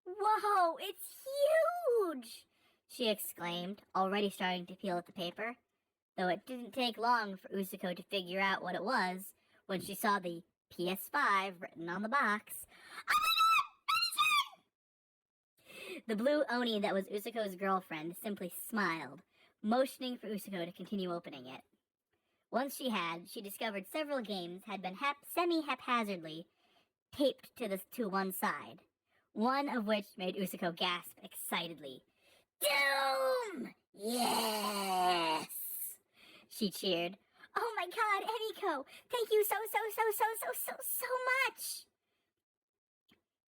"Whoa, it's huge!" she exclaimed, already starting to peel at the paper, though it didn't take long for Usuko to figure out what it was when she saw the PS5 written on the box. The blue Oni that was Usuko's girlfriend simply smiled, motioning for Usuko to continue opening it. Once she discovered several games had been semi-haphazardly taped to one side, one of which made Usuko gasp excitedly. "Doom! Yes!" she cheered. "Oh my god, Emiko! Thank you so much!"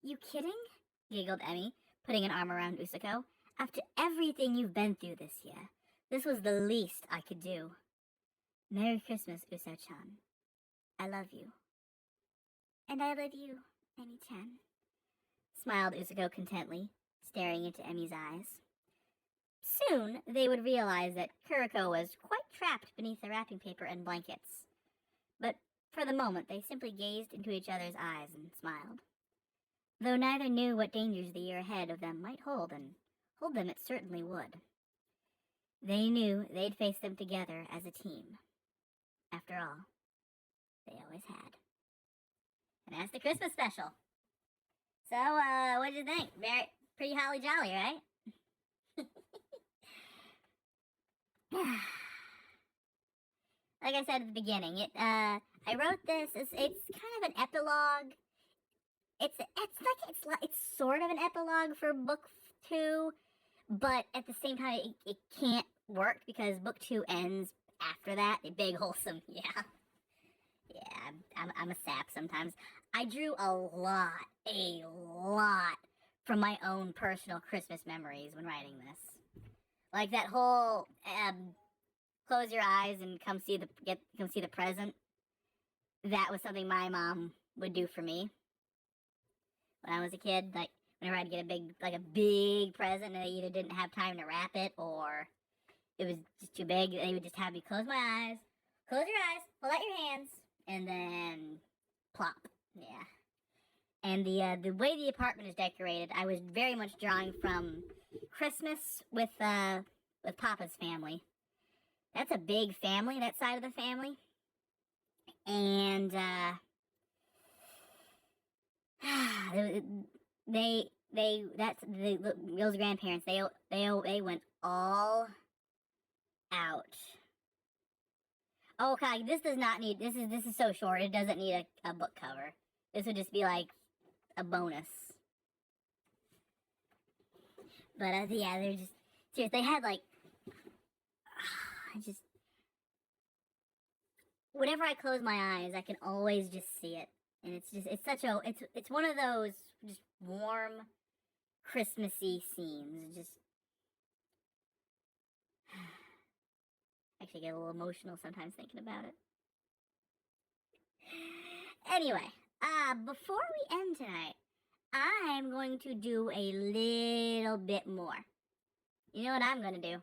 "You kidding?" giggled Emmy, putting an arm around Usuko. "After everything you've been through this year, this was the least I could do. Merry Christmas, Uso-chan. I love you." "And I love you, Emmy-chan," smiled Usuko contently, staring into Emmy's eyes. Soon they would realize that Kuriko was quite trapped beneath the wrapping paper and blankets. But for the moment they simply gazed into each other's eyes and smiled. Though neither knew what dangers the year ahead of them might hold, and hold them it certainly would. They knew they'd face them together as a team. After all, they always had. And that's the Christmas special. So, what'd you think? Pretty holly jolly, right? Like I said at the beginning, I wrote this. It's kind of an epilogue. It's sort of an epilogue for book 2, but at the same time, it can't work because book 2 ends after that. A big wholesome, yeah. I'm a sap sometimes. I drew a lot from my own personal Christmas memories when writing this. Like that whole close your eyes and come see the present. That was something my mom would do for me when I was a kid. Like whenever I'd get a big present and they either didn't have time to wrap it or it was just too big, they would just have me close my eyes, hold out your hands, and then plop. Yeah. And the way the apartment is decorated, I was very much drawing from Christmas with Papa's family. That's a big family, that side of the family. And those grandparents, they went all out. Oh god, this is so short. It doesn't need a book cover. This would just be like a bonus. But yeah, they're just serious. They had like whenever I close my eyes, I can always just see it. And it's one of those just warm, Christmassy scenes. Just actually get a little emotional sometimes thinking about it. Anyway, before we end tonight, I'm going to do a little bit more. You know what I'm going to do?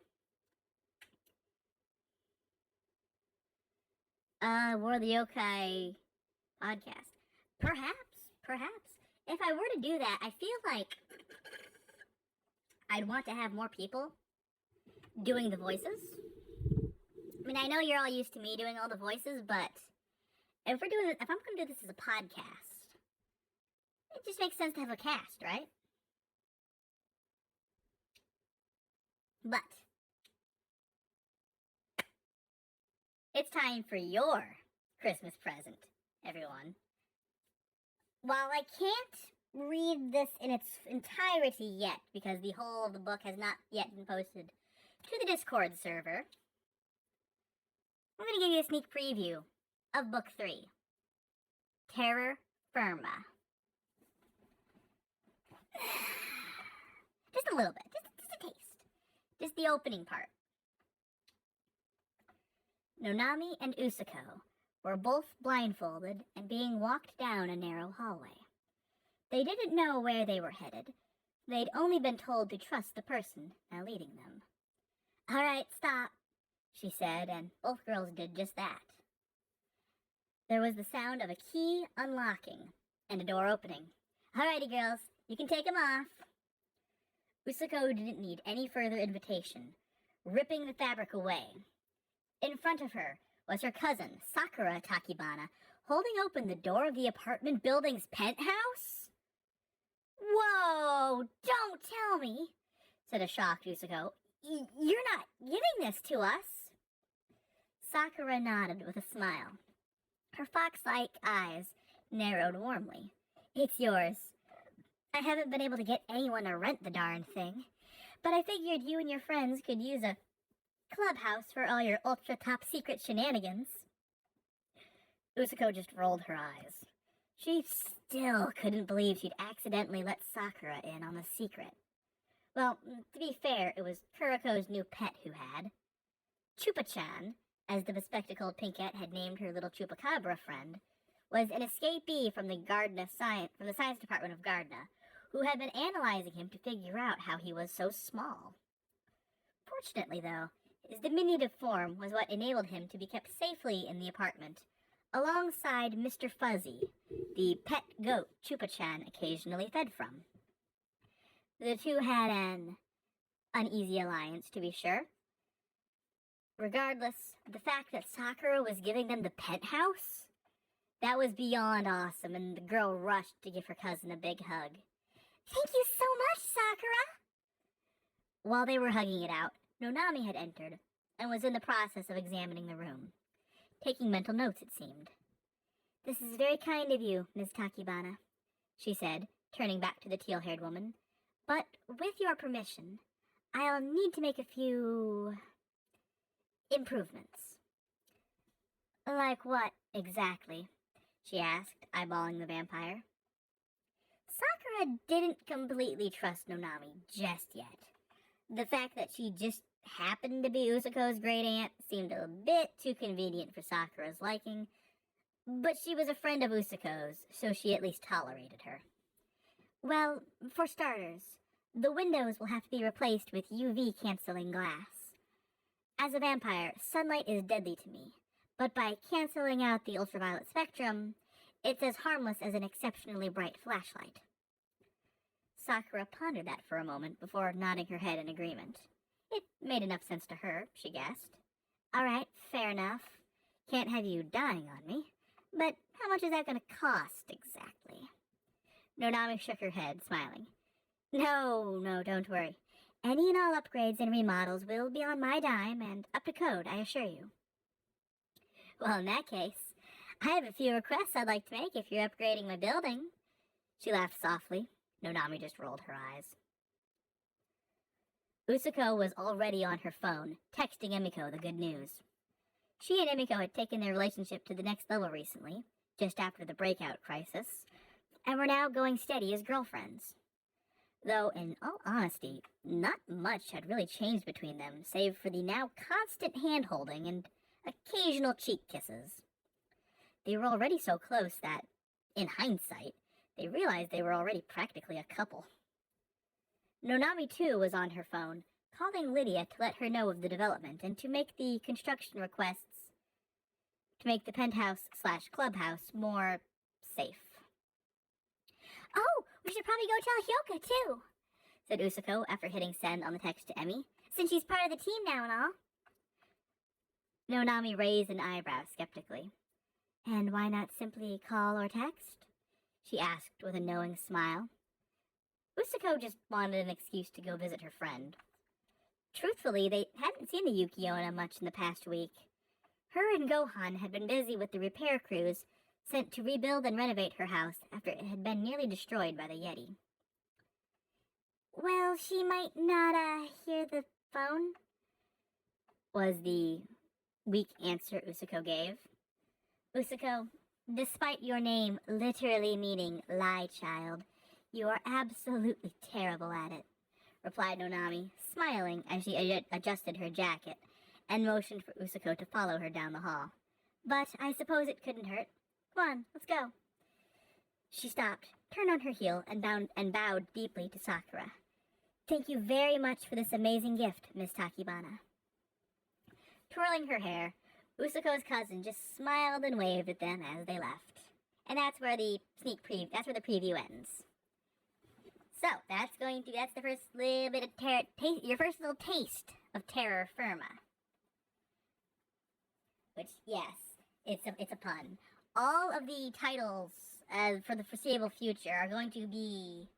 War of the Yokai podcast. Perhaps. If I were to do that, I feel like I'd want to have more people doing the voices. I mean, I know you're all used to me doing all the voices, but if I'm going to do this as a podcast, it just makes sense to have a cast, right? But it's time for your Christmas present, everyone. While I can't read this in its entirety yet, because the whole of the book has not yet been posted to the Discord server, I'm going to give you a sneak preview of Book 3, Terror Firma. Just a little bit, just a taste. Just the opening part. Nonami and Usuko were both blindfolded and being walked down a narrow hallway. They didn't know where they were headed. They'd only been told to trust the person now leading them. "All right, stop," she said, and both girls did just that. There was the sound of a key unlocking and a door opening. "Alrighty, girls, you can take 'em off." Usuko didn't need any further invitation, ripping the fabric away. In front of her was her cousin, Sakura Takibana, holding open the door of the apartment building's penthouse. "Whoa, don't tell me," said a shocked Usuko. "You're not giving this to us?" Sakura nodded with a smile. Her fox-like eyes narrowed warmly. "It's yours. I haven't been able to get anyone to rent the darn thing, but I figured you and your friends could use a clubhouse for all your ultra-top-secret shenanigans." Usuko just rolled her eyes. She still couldn't believe she'd accidentally let Sakura in on the secret. Well, to be fair, it was Kuriko's new pet who had. Chupa-chan, as the bespectacled Pinkette had named her little chupacabra friend, was an escapee from the science department of Gardna, who had been analyzing him to figure out how he was so small. Fortunately, though, his diminutive form was what enabled him to be kept safely in the apartment, alongside Mr. Fuzzy, the pet goat Chupa-chan occasionally fed from. The two had an uneasy alliance, to be sure. Regardless, the fact that Sakura was giving them the penthouse, that was beyond awesome, and the girl rushed to give her cousin a big hug. "Thank you so much, Sakura!" While they were hugging it out, Nonami had entered, and was in the process of examining the room. Taking mental notes, it seemed. "This is very kind of you, Ms. Takibana," she said, turning back to the teal-haired woman. "But with your permission, I'll need to make a few improvements." "Like what, exactly?" she asked, eyeballing the vampire. Sakura didn't completely trust Nonami just yet. The fact that she just happened to be Usuko's great aunt seemed a bit too convenient for Sakura's liking, but she was a friend of Usuko's, so she at least tolerated her. "Well, for starters, the windows will have to be replaced with UV-canceling glass. As a vampire, sunlight is deadly to me, but by canceling out the ultraviolet spectrum, it's as harmless as an exceptionally bright flashlight." Sakura pondered that for a moment before nodding her head in agreement. It made enough sense to her, she guessed. "All right, fair enough. Can't have you dying on me. But how much is that going to cost, exactly?" Nonami shook her head, smiling. No, don't worry. Any and all upgrades and remodels will be on my dime and up to code, I assure you." "Well, in that case, I have a few requests I'd like to make if you're upgrading my building." She laughed softly. Nonami just rolled her eyes. Usuko was already on her phone, texting Emiko the good news. She and Emiko had taken their relationship to the next level recently, just after the breakout crisis, and were now going steady as girlfriends. Though, in all honesty, not much had really changed between them, save for the now constant hand-holding and occasional cheek kisses. They were already so close that, in hindsight, they realized they were already practically a couple. Nonami, too, was on her phone, calling Lydia to let her know of the development and to make the construction requests to make the penthouse/clubhouse more safe. "Oh, we should probably go tell Hyoka, too," said Usuko after hitting send on the text to Emmy. "since she's part of the team now and all." Nonami raised an eyebrow skeptically. "And why not simply call or text?" she asked with a knowing smile. Usuko just wanted an excuse to go visit her friend. Truthfully, they hadn't seen the Yuki-onna much in the past week. Her and Gohan had been busy with the repair crews sent to rebuild and renovate her house after it had been nearly destroyed by the Yeti. "Well, she might not, hear the phone," was the weak answer Usuko gave. "Usuko, despite your name literally meaning lie child, you are absolutely terrible at it," replied Nonami, smiling as she adjusted her jacket and motioned for Usuko to follow her down the hall. "But I suppose it couldn't hurt. Come on, let's go." She stopped, turned on her heel, and bowed deeply to Sakura. "Thank you very much for this amazing gift, Miss Takibana." Twirling her hair, Usako's cousin just smiled and waved at them as they left. And that's where the preview ends. So, that's the first little bit of your first little taste of terra firma. Which, yes, it's a pun. All of the titles for the foreseeable future are going to be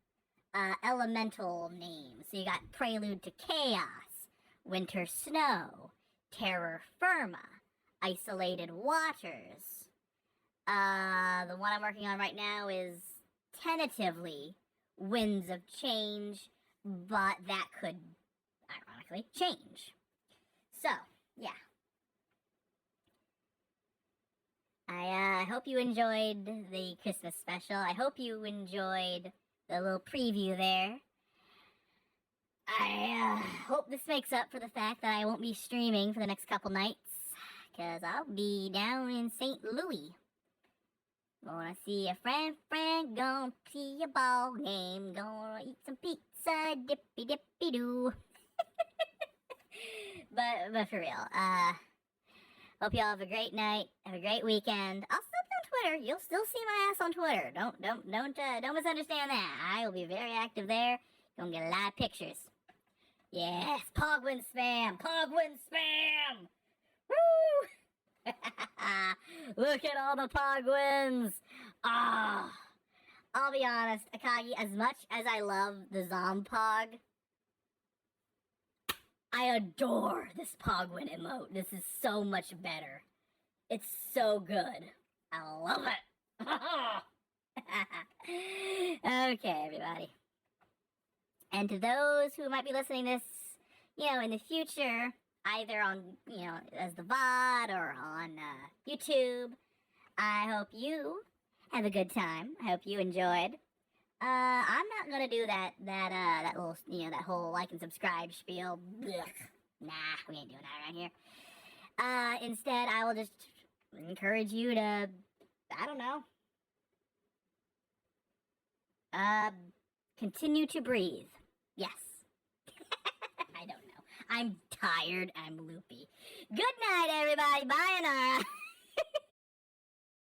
elemental names. So you got Prelude to Chaos, Winter Snow, Terra Firma, Isolated Waters. The one I'm working on right now is tentatively Winds of Change, but that could, ironically, change. So, yeah. I hope you enjoyed the Christmas special. I hope you enjoyed the little preview there. I hope this makes up for the fact that I won't be streaming for the next couple nights, because I'll be down in St. Louis. Gonna see a friend, gonna see a ball game, gonna eat some pizza, dippy-doo. but for real, hope y'all have a great night, have a great weekend. I'll still be on Twitter. You'll still see my ass on Twitter. Don't misunderstand that. I will be very active there. Gonna get a lot of pictures. Yes, Pogwin spam! Pogwin spam! Woo! Look at all the Pogwins! Ah! I'll be honest, Akagi, as much as I love the Zompog, I adore this Pogwin emote. This is so much better. It's so good. I love it. Okay, everybody. And to those who might be listening to this, in the future, either on, as the VOD or on YouTube, I hope you have a good time. I hope you enjoyed. I'm not gonna do that little, that whole like and subscribe spiel. Blech. Nah, we ain't doing that around here. Instead, I will just encourage you to, I don't know, continue to breathe. Yes. I don't know. I'm tired. I'm loopy. Good night, everybody. Bye, Anara.